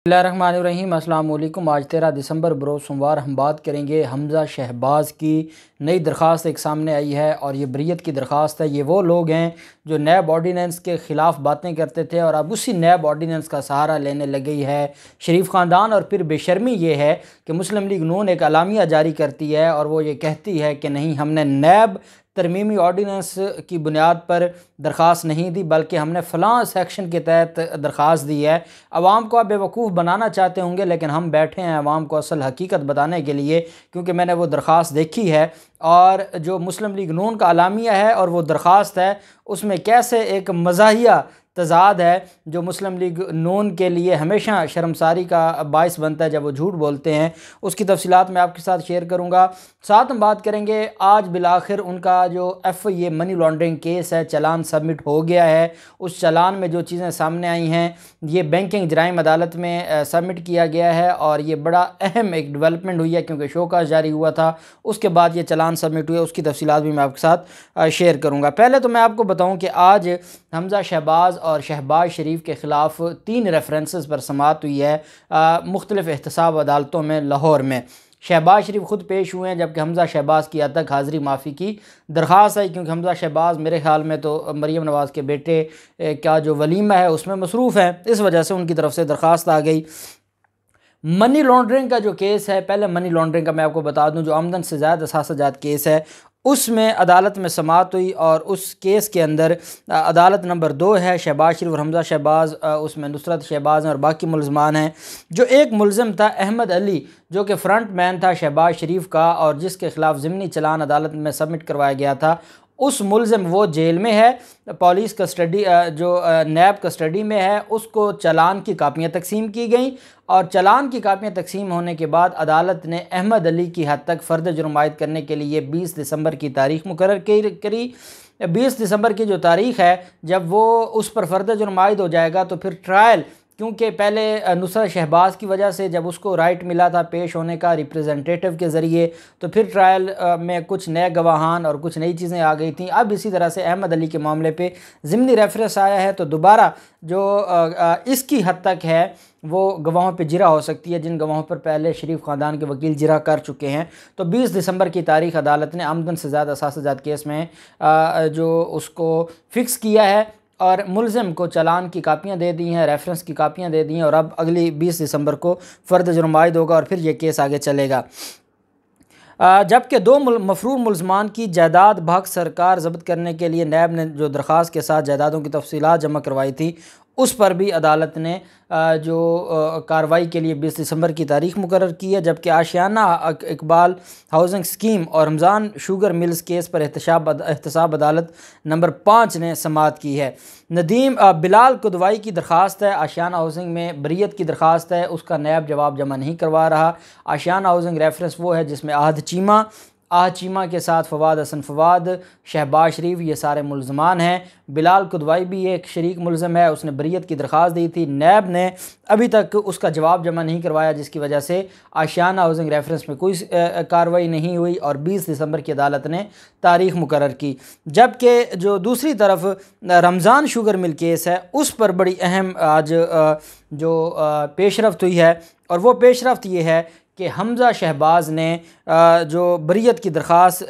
बिस्मिल्लाहिर्रहमानिर्रहीम। अस्सलाम वालेकुम। आज 13 दिसंबर बरोज़ सोमवार हम बात करेंगे हमज़ा शहबाज़ की नई दरख्वास्त एक सामने आई है और ये बरीयत की दरख्वास्त है। ये वो लोग हैं जो नैब ऑर्डीनेंस के ख़िलाफ़ बातें करते थे और अब उसी नैब ऑर्डीनेंस का सहारा लेने लगी है शरीफ ख़ानदान। और फिर बेशर्मी ये है कि मुस्लिम लीग नून एक अलामिया जारी करती है और वो ये कहती है कि नहीं, हमने नैब तरमीमी ऑर्डीनेंस की बुनियाद पर दरख्वास्त नहीं दी बल्कि हमने फ़लाँ सेक्शन के तहत दरख्वास्त दी है। अवाम को आप बेवकूफ़ बनाना चाहते होंगे, लेकिन हम बैठे हैं अवाम को असल हकीकत बताने के लिए, क्योंकि मैंने वो दरख्वास्त देखी है और जो मुस्लिम लीग नून का अलामिया है और वो दरख्वास्त है उसमें कैसे एक मज़ाहिया तज़ाद है जो मुस्लिम लीग नून के लिए हमेशा शर्मसारी का बायस बनता है जब वो झूठ बोलते हैं। उसकी तफसीलात मैं आपके साथ शेयर करूँगा। साथ हम बात करेंगे आज बिलाखिर उनका जो FA मनी लॉन्ड्रिंग केस है, चलान सबमिट हो गया है। उस चलान में जो चीज़ें सामने आई हैं ये बैंकिंग जराइम अदालत में सबमिट किया गया है और ये बड़ा अहम एक डेवलपमेंट हुई है क्योंकि शोकास जारी हुआ था, उसके बाद ये चलान सबमिट हुए। उसकी तफसीलात भी मैं आपके साथ शेयर करूँगा। पहले तो मैं आपको बताऊँ कि आज हमज़ा शहबाज़ और शहबाज शरीफ के ख़िलाफ़ 3 रेफरेंसेस पर समाअत हुई है मुख्तलिफ़ एहतसाब अदालतों में लाहौर में। शहबाज शरीफ ख़ुद पेश हुए हैं जबकि हमज़ा शहबाज़ की हद तक हाज़िरी माफ़ी की दरख्वास्त है, क्योंकि हमज़ा शहबाज़ मेरे ख़्याल में तो मरीम नवाज़ के बेटे का जो वलीमा है उसमें मसरूफ़ है, इस वजह से उनकी तरफ से दरख्वास्त आ गई। मनी लॉन्ड्रिंग का जो केस है, पहले मनी लॉन्ड्रिंग का मैं आपको बता दूं, जो आमदन से ज़्यादा असासाजात केस है उसमें अदालत में समाअत हुई और उस केस के अंदर अदालत नंबर 2 है शहबाज शरीफ और हमज़ा शहबाज़, उसमें नुसरत शहबाज़ हैं और बाकी मुलज़मान हैं। जो एक मुलज़म था अहमद अली जो कि फ्रंट मैन था शहबाज शरीफ का और जिसके ख़िलाफ़ ज़िमनी चलान अदालत में सबमिट करवाया गया था, उस मुलज़म वो जेल में है, पुलिस कस्टडी जो नैब कस्टडी में है, उसको चलान की कापियाँ तकसीम की गई और चलान की कापियाँ तकसीम होने के बाद अदालत ने अहमद अली की हद तक फ़र्द जुर्म आयद करने के लिए 20 दिसंबर की तारीख़ मुकर्रर करी। 20 दिसंबर की जो तारीख़ है, जब वो उस पर फ़र्द जुर्म आयद हो जाएगा तो फिर ट्रायल, क्योंकि पहले नुसरत शहबाज़ की वजह से जब उसको राइट मिला था पेश होने का रिप्रेजेंटेटिव के ज़रिए, तो फिर ट्रायल में कुछ नए गवाहान और कुछ नई चीज़ें आ गई थी। अब इसी तरह से अहमद अली के मामले पे ज़िमनी रेफरेंस आया है, तो दोबारा जो इसकी हद तक है वो गवाहों पे जिरा हो सकती है जिन गवाहों पर पहले शरीफ ख़ानदान के वकील जिरा कर चुके हैं। तो 20 दिसंबर की तारीख़ अदालत ने आमदन से ज़्यादा असासाजात केस में जो उसको फ़िक्स किया है और मुलज़म को चलान की कापियाँ दे दी हैं, रेफरेंस की कापियाँ दे दी हैं और अब अगली 20 दिसंबर को फ़र्द जुर्म आयद होगा और फिर ये केस आगे चलेगा। जबकि 2 मफरूर मुलज़मान की जायदाद भाग सरकार ज़ब्त करने के लिए नैब ने जो दरख्वास्त के साथ जायदादों की तफसीलात जमा करवाई थी उस पर भी अदालत ने जो कार्रवाई के लिए 20 दिसंबर की तारीख़ मुकर्रर की है। जबकि आशियाना इकबाल हाउसिंग स्कीम और रमज़ान शुगर मिल्स केस पर एहतसाब अदालत नंबर 5 ने समाअत की है। नदीम बिलाल कुदवाई की दरख्वास्त है, आशियाना हाउसिंग में बरीयत की दरख्वास्त है, उसका नैब जवाब जमा नहीं करवा रहा। आशियाना हाउसिंग रेफरेंस वो है जिसमें आहद चीमा के साथ फवाद हसन फवाद, शहबाज शरीफ ये सारे मुलज़मान हैं। बिलाल कुदवाई भी एक शरीक मुलज़म है, उसने बरीयत की दरख्वास्त दी थी, नैब ने अभी तक उसका जवाब जमा नहीं करवाया जिसकी वजह से आशियाना हाउसिंग रेफरेंस में कोई कार्रवाई नहीं हुई और 20 दिसंबर की अदालत ने तारीख़ मुकर्रर की। जबकि जो दूसरी तरफ रमज़ान शुगर मिल केस है उस पर बड़ी अहम आज जो पेशरफ्त हुई है और वो पेशरफ्त ये है कि हमज़ा शहबाज़ ने जो बरीयत की दरख्वास्त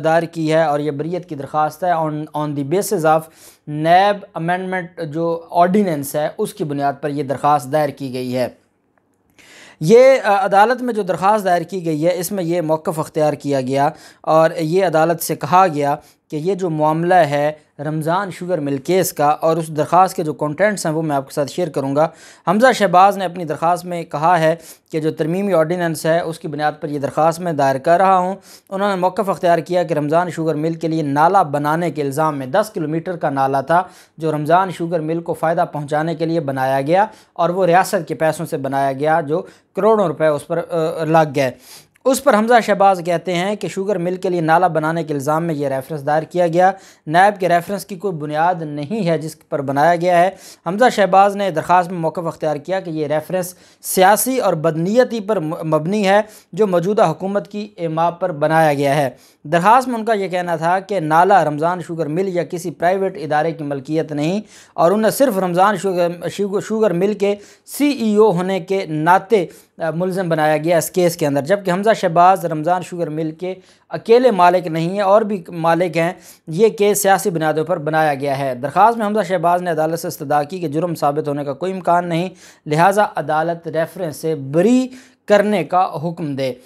दायर की है और ये बरीयत की दरख्वास्त है on the basis of NAB amendment जो ऑर्डीनेंस है उसकी बुनियाद पर यह दरख्वास्त दायर की गई है। ये अदालत में जो दरख्वास्त दायर की गई है इसमें यह मौक़िफ़ अख्तियार किया गया और ये अदालत से कहा गया कि ये जो मामला है रमज़ान शुगर मिल केस का और उस दरख्वास्त के जो कंटेंट्स हैं वो मैं आपके साथ शेयर करूँगा। हमज़ा शहबाज़ ने अपनी दरख्वास्त में कहा है कि जो तरमीमी ऑर्डीनेंस है उसकी बुनियाद पर यह दरख्वास्त मैं दायर कर रहा हूँ। उन्होंने मौक़िफ़ अख्तियार किया कि रमज़ान शुगर मिल के लिए नाला बनाने के इल्ज़ाम में 10 किलोमीटर का नाला था जो रमज़ान शुगर मिल को फ़ायदा पहुँचाने के लिए बनाया गया और वो रियासत के पैसों से बनाया गया जो करोड़ों रुपये उस पर लग गए। उस पर हमजा शहबाज कहते हैं कि शुगर मिल के लिए नाला बनाने के इल्ज़ाम में यह रेफरेंस दायर किया गया। नैब के रेफरेंस की कोई बुनियाद नहीं है जिस पर बनाया गया है। हमजा शहबाज ने दरख्वास्त में मौक़िफ़ अख्तियार किया कि ये रेफरेंस सियासी और बदनीयती पर मबनी है जो मौजूदा हुकूमत की एमा पर बनाया गया है। दरख्वास्त में उनका यह कहना था कि नाला रमज़ान शुगर मिल या किसी प्राइवेट इदारे की मलकियत नहीं और उन्हें सिर्फ रमज़ान शुगर मिल के CEO होने के नाते मुलज़म बनाया गया इस केस के अंदर, जबकि हमजा शहबाज रमज़ान शुगर मिल के अकेले मालिक नहीं है और भी मालिक हैं। ये केस सियासी बुनियादों पर बनाया गया है। दरख्वास्त में हमजा शहबाज ने अदालत से इस्तदा की कि जुर्म साबित होने का कोई इम्कान नहीं, लिहाजा अदालत रेफरेंस से बरी करने का हुक्म दे।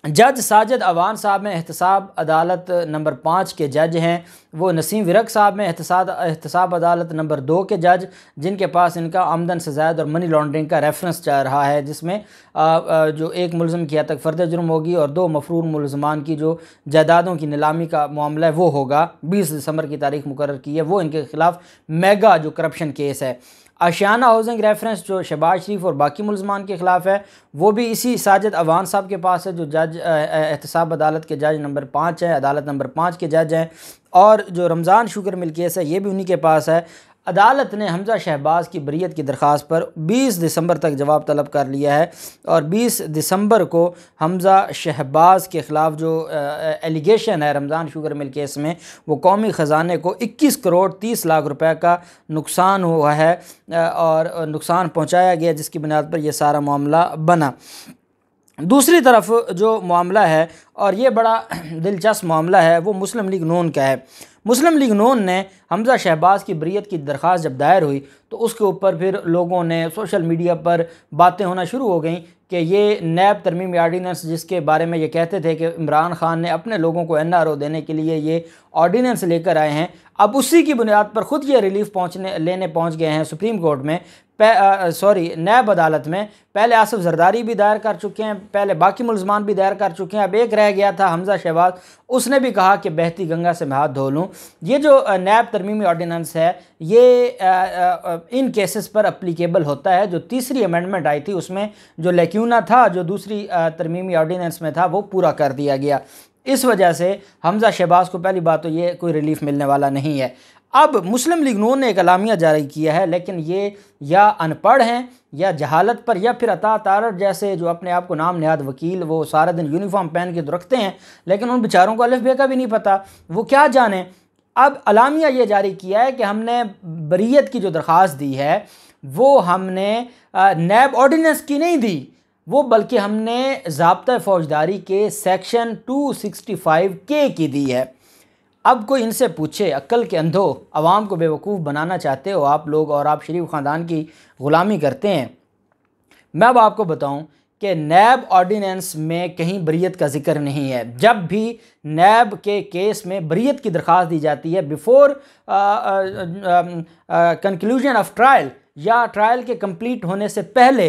जज साजिद अवान साहब में एहतसाब अदालत नंबर 5 के जज हैं। वो नसीम विरक साहब में एहतसाब अदालत नंबर 2 के जज, जिनके पास इनका आमदन से ज़ायद और मनी लॉन्ड्रिंग का रेफरेंस चल रहा है, जिसमें जो एक मुलज़म की हद तक फ़र्द जुर्म होगी और 2 मफरूर मुलज़मान की जो जायदादों की नीलामी का मामला है वो होगा। 20 दिसंबर की तारीख मुकर्रर की है। वो इनके ख़िलाफ़ मेगा जो करप्शन केस है। आशियाना हाउसिंग रेफरेंस जो शहबाज शरीफ और बाकी मुलज़मान के ख़िलाफ़ है वो भी इसी साजिद अवान साहब के पास है, जो जज एहतसाब अदालत के जज नंबर 5 है, अदालत नंबर 5 के जज हैं। और जो रमज़ान शुगर मिल केस है ये भी उन्हीं के पास है। अदालत ने हमजा शहबाज की बरीयत की दरख्वास्त पर 20 दिसंबर तक जवाब तलब कर लिया है और 20 दिसंबर को हमजा शहबाज के ख़िलाफ़ जो एलिगेशन है रमज़ान शुगर मिल केस में, वो कौमी ख़जाने को 21 करोड़ 30 लाख रुपए का नुकसान हुआ है और नुकसान पहुंचाया गया, जिसकी बुनियाद पर यह सारा मामला बना। दूसरी तरफ जो मामला है और ये बड़ा दिलचस्प मामला है वो मुस्लिम लीग नून का है। मुस्लिम लीग नून ने हमजा शहबाज की बरीयत की दरख्वास्त जब दायर हुई तो उसके ऊपर फिर लोगों ने सोशल मीडिया पर बातें होना शुरू हो गई कि ये नैब तरमीमी आर्डीनेंस जिसके बारे में ये कहते थे कि इमरान खान ने अपने लोगों को NRO देने के लिए ये ऑर्डीनेंस लेकर आए हैं, अब उसी की बुनियाद पर ख़ुद ये रिलीफ लेने पहुँच गए हैं सुप्रीम कोर्ट में, नैब अदालत में। पहले आसिफ जरदारी भी दायर कर चुके हैं, पहले बाकी मुलज़मान भी दायर कर चुके हैं, अब एक रह गया था हमजा शहबाज, उसने भी कहा कि बहती गंगा से मैं हाथ धो लूँ। ये जो नैब तरमीमी ऑर्डिनेंस है ये इन केसेस पर अप्लीकेबल होता है। जो तीसरी अमेंडमेंट आई थी उसमें जो लैक्यूना था जो दूसरी तरमीमी ऑर्डिनेंस में था वो पूरा कर दिया गया। इस वजह से हमजा शहबाज को पहली बात तो ये कोई रिलीफ मिलने वाला नहीं है। अब मुस्लिम लीग नून ने एक अलामिया जारी किया है, लेकिन ये या अनपढ़ हैं या जहालत पर या फिर अता तारर जैसे जो अपने आप को नाम नहाद वकील, वो सारा दिन यूनिफॉर्म पहन के तो रखते हैं लेकिन उन बेचारों को अलिफ बे का भी नहीं पता, वो क्या जाने। अब अलामिया ये जारी किया है कि हमने बरीयत की जो दरख्वास्त दी है वो हमने नैब ऑर्डिनेंस की नहीं दी, वो बल्कि हमने ज़ाब्ता फ़ौजदारी के सेक्शन 265K की दी है। अब कोई इनसे पूछे, अक्ल के अंधो, अवाम को बेवकूफ़ बनाना चाहते हो आप लोग और आप शरीफ ख़ानदान की ग़ुलामी करते हैं। मैं अब आपको बताऊं कि नैब ऑर्डिनेंस में कहीं बरीयत का जिक्र नहीं है। जब भी नैब के केस में बरीयत की दरख्वास्त दी जाती है बिफ़ोर कंक्लूजन ऑफ ट्रायल या ट्रायल के कंप्लीट होने से पहले,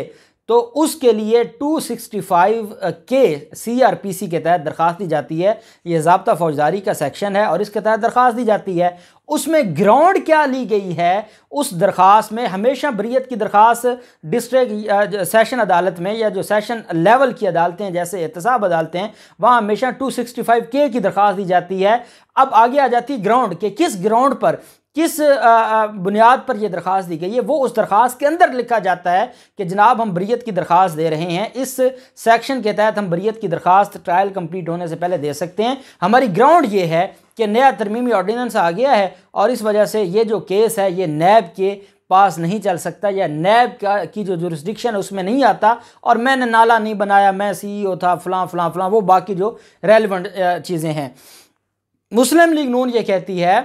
तो उसके लिए 265K CRPC के तहत दरख्वास्त दी जाती है। ये ज़ाब्ता फ़ौजदारी का सेक्शन है और इसके तहत दरख्वास्त दी जाती है। उसमें ग्राउंड क्या ली गई है उस दरख्वास्त में, हमेशा बरीयत की दरख्वास्त डिस्ट्रिक्ट सेशन अदालत में या जो सेशन लेवल की अदालतें जैसे एहतसाब अदालतें हैं वहाँ हमेशा 265K की दरख्वास्त दी जाती है। अब आगे आ जाती ग्राउंड के किस ग्राउंड पर किस बुनियाद पर यह दरख्वास्त दी गई है, वो उस दरख्वास्त के अंदर लिखा जाता है कि जनाब हम बरीयत की दरख्वास्त दे रहे हैं, इस सेक्शन के तहत हम बरीयत की दरख्वास्त ट्रायल कंप्लीट होने से पहले दे सकते हैं। हमारी ग्राउंड ये है कि नया तरमीमी ऑर्डिनेंस आ गया है और इस वजह से ये जो केस है ये नैब के पास नहीं चल सकता या नैब की जो जुरिस्डिक्शन है उसमें नहीं आता, और मैंने नाला नहीं बनाया, मैं CEO था, फलां फलां फलां, वो बाकी जो रेलिवेंट चीज़ें हैं। मुस्लिम लीग नून ये कहती है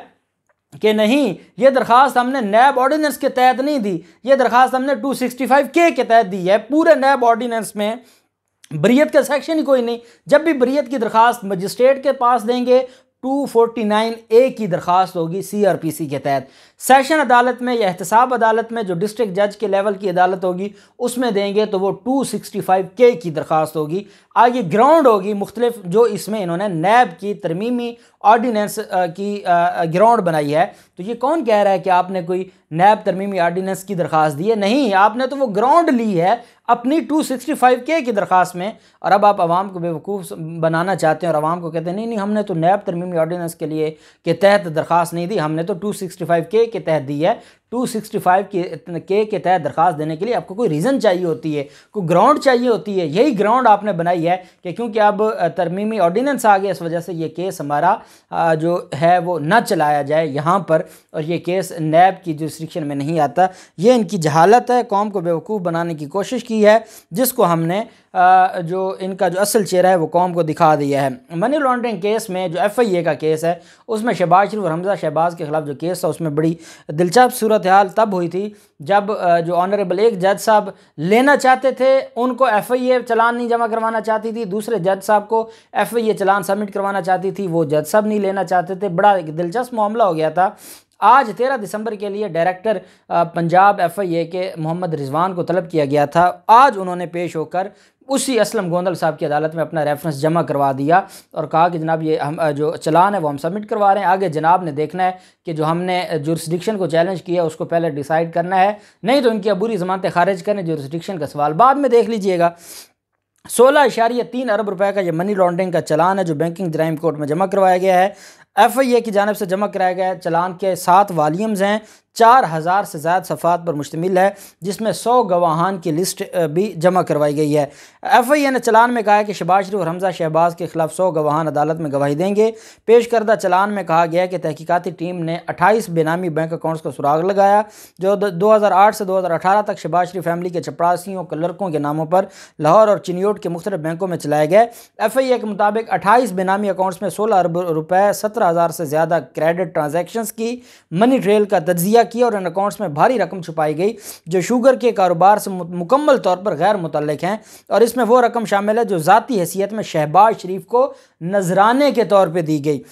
कि नहीं, ये दरख्वास्त हमने नैब ऑर्डिनेंस के तहत नहीं दी, ये दरख्वास्त हमने 265K के तहत दी है। पूरे नैब ऑर्डिनेंस में बरीयत का सेक्शन ही कोई नहीं। जब भी बरीयत की दरख्वास्त मजिस्ट्रेट के पास देंगे 249A की दरख्वास्त होगी CRPC के तहत। सेशन अदालत में या एहतसाब अदालत में जो डिस्ट्रिक्ट जज के लेवल की अदालत होगी उसमें देंगे तो वो 265K की दरख्वास्त होगी। आगे ग्राउंड होगी मुख्तलिफ, जो इसमें इन्होंने नैब की तरमीमी ऑर्डीनेंस की ग्राउंड बनाई है। तो ये कौन कह रहा है कि आपने कोई नैब तरमीमी ऑर्डीनेंस की दरख्वास्त दी है? नहीं, आपने तो वो ग्राउंड ली है अपनी 265K की दरख्वास्त में, और अब आप आवाम को बेवकूफ़ बनाना चाहते हैं और आवाम को कहते हैं नहीं नहीं हमने तो नैब तरमीमी ऑर्डीनेंस के लिए के तहत दरख्वास्त नहीं दी, हमने तो 265K के तहत दी है। 265K के तहत दरख्वास्त देने के लिए आपको कोई रीज़न चाहिए होती है, कोई ग्राउंड चाहिए होती है। यही ग्राउंड आपने बनाई है कि क्योंकि अब तरमीमी ऑर्डीनेंस आ गया, इस वजह से ये केस हमारा जो है वो न चलाया जाए यहाँ पर, और ये केस नैब की जुरिस्डिक्शन में नहीं आता। ये इनकी जहालत है, कौम को बेवकूफ़ बनाने की कोशिश की है, जिसको हमने जो इनका जो असल चेहरा है वो कौम को दिखा दिया है। मनी लॉन्ड्रिंग केस में जो FIA का केस है उसमें शहबाज शरीफ और हमजा शहबाज के ख़िलाफ़ जो केस था उसमें बड़ी दिलचस्प सूरत हाल तब हुई थी जब जो ऑनरेबल एक जज साहब लेना चाहते थे उनको FIA चलान नहीं जमा करवाना चाहती थी, दूसरे जज साहब को FIA चलान सबमिट करवाना चाहती थी, वो जज साहब नहीं लेना चाहते थे। बड़ा एक दिलचस्प मामला हो गया था। आज 13 दिसंबर के लिए डायरेक्टर पंजाब FIA के मोहम्मद रिजवान को तलब किया गया था। आज उन्होंने पेश होकर उसी असलम गोंदल साहब की अदालत में अपना रेफरेंस जमा करवा दिया और कहा कि जनाब ये हम जो चलान है वो हम सबमिट करवा रहे हैं, आगे जनाब ने देखना है कि जो हमने जुरिस्डिक्शन को चैलेंज किया उसको पहले डिसाइड करना है, नहीं तो इनकी अबूरी ज़मानतें खारिज करने, जुरिस्डिक्शन का सवाल बाद में देख लीजिएगा। 16.3 अरब रुपए का ये मनी लॉन्ड्रिंग का चलान है जो बैंकिंग जराइम कोर्ट में जमा करवाया गया है। FIA की जानिब से जमा कराया गया है। चलान के 7 वॉल्यूम्स हैं, 4000 से ज़्यादा सफ़ात पर मुश्तमिल है, जिसमें 100 गवाहान की लिस्ट भी जमा करवाई गई है। FIA ने चलान में कहा है कि शहबाज शरीफ और हमजा शहबाज के खिलाफ 100 गवाहान अदालत में गवाही देंगे। पेश करदा चलान में कहा गया है कि तहकीकाती टीम ने 28 बेनामी बैंक अकाउंट्स का सुराग लगाया जो 2008 से 2018 तक शहबाज शरीफ फैमिली के चपरासियों क्लर्कों के नामों पर लाहौर और चिन्योट के मुख्तलिफ बैंकों में चलाए गए। FIA के मुताबिक 28 बेनामी अकाउंट्स में 16 अरब रुपये 17,000 से ज़्यादा क्रेडिट ट्रांजैक्शंस की मनी ट्रेल का तज्जिया किया और इन अकाउंट्स में भारी रकम छुपाई गई जो शुगर के कारोबार से मुकम्मल तौर पर गैर मुतल्लिक हैं, और इसमें वो रकम शामिल है जो ज़ाती हैसियत में शहबाज शरीफ को नजराने के तौर पर दी गई।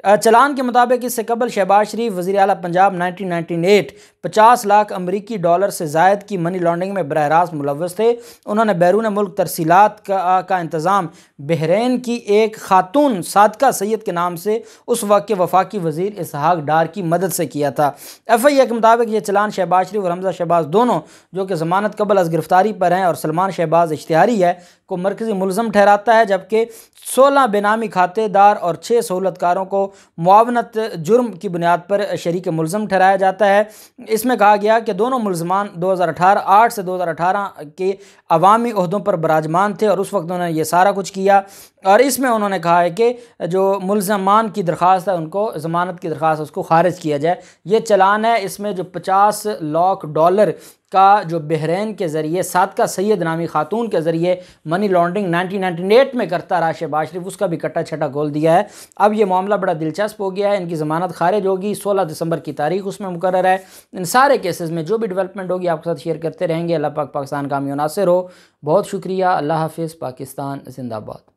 चलान के मुताबिक इससे कबल शहबाज शरीफ वज़ीर आला पंजाब 1998 50 लाख अमरीकी डॉलर से ज़ायद की मनी लॉन्ड्रिंग में बरह रास्त मुलव्वस थे। उन्होंने बैरून मुल्क तरसीलात का इंतज़ाम बहरीन की एक खातून सादका सैयद के नाम से उस वक्त के वफाकी वज़ीर इसहाक डार की मदद से किया था। FIA के मुताबिक ये चलान शहबाज शरीफ और हमजा शहबाज दोनों जो कि ज़मानत कबल अज़ गिरफ्तारी पर हैं और सलमान शहबाज इश्तिहारी है को मरकज़ी मुलज़म ठहराता है, जबकि 16 बेनामी खातेदार और 6 सहूलतकारों को मुआवनत जुर्म की बुनियाद पर शरीक मुलज़म ठहराया जाता है। इसमें कहा गया कि दोनों मुलज़मान 8 से 2018 के अवामी ओहदों पर बराजमान थे और उस वक्त उन्होंने ये सारा कुछ किया। और इसमें उन्होंने कहा है कि जो मुलज़मान की दरख्वास्त है उनको ज़मानत की दरख्वास्त उसको खारिज किया जाए। ये चलान है, इसमें जो 50 लाख डॉलर का जो बहरीन के ज़रिए सादका सैयद नामी खातून के ज़रिए मनी लॉन्ड्रिंग 1998 में करता रहा शहबाज शरीफ, उसका भी कट्टा छटा खोल दिया है। अब ये मामला बड़ा दिलचस्प हो गया है, इनकी ज़मानत खारिज होगी, 16 दिसंबर की तारीख उसमें मुकर्रर है। इन सारे केसेस में जो भी डेवलपमेंट होगी आपके साथ शेयर करते रहेंगे। अल्लाह पाक पाकिस्तान कामयाब नासिर हो। बहुत शुक्रिया। अल्लाह हाफिज़। पाकिस्तान जिंदाबाद।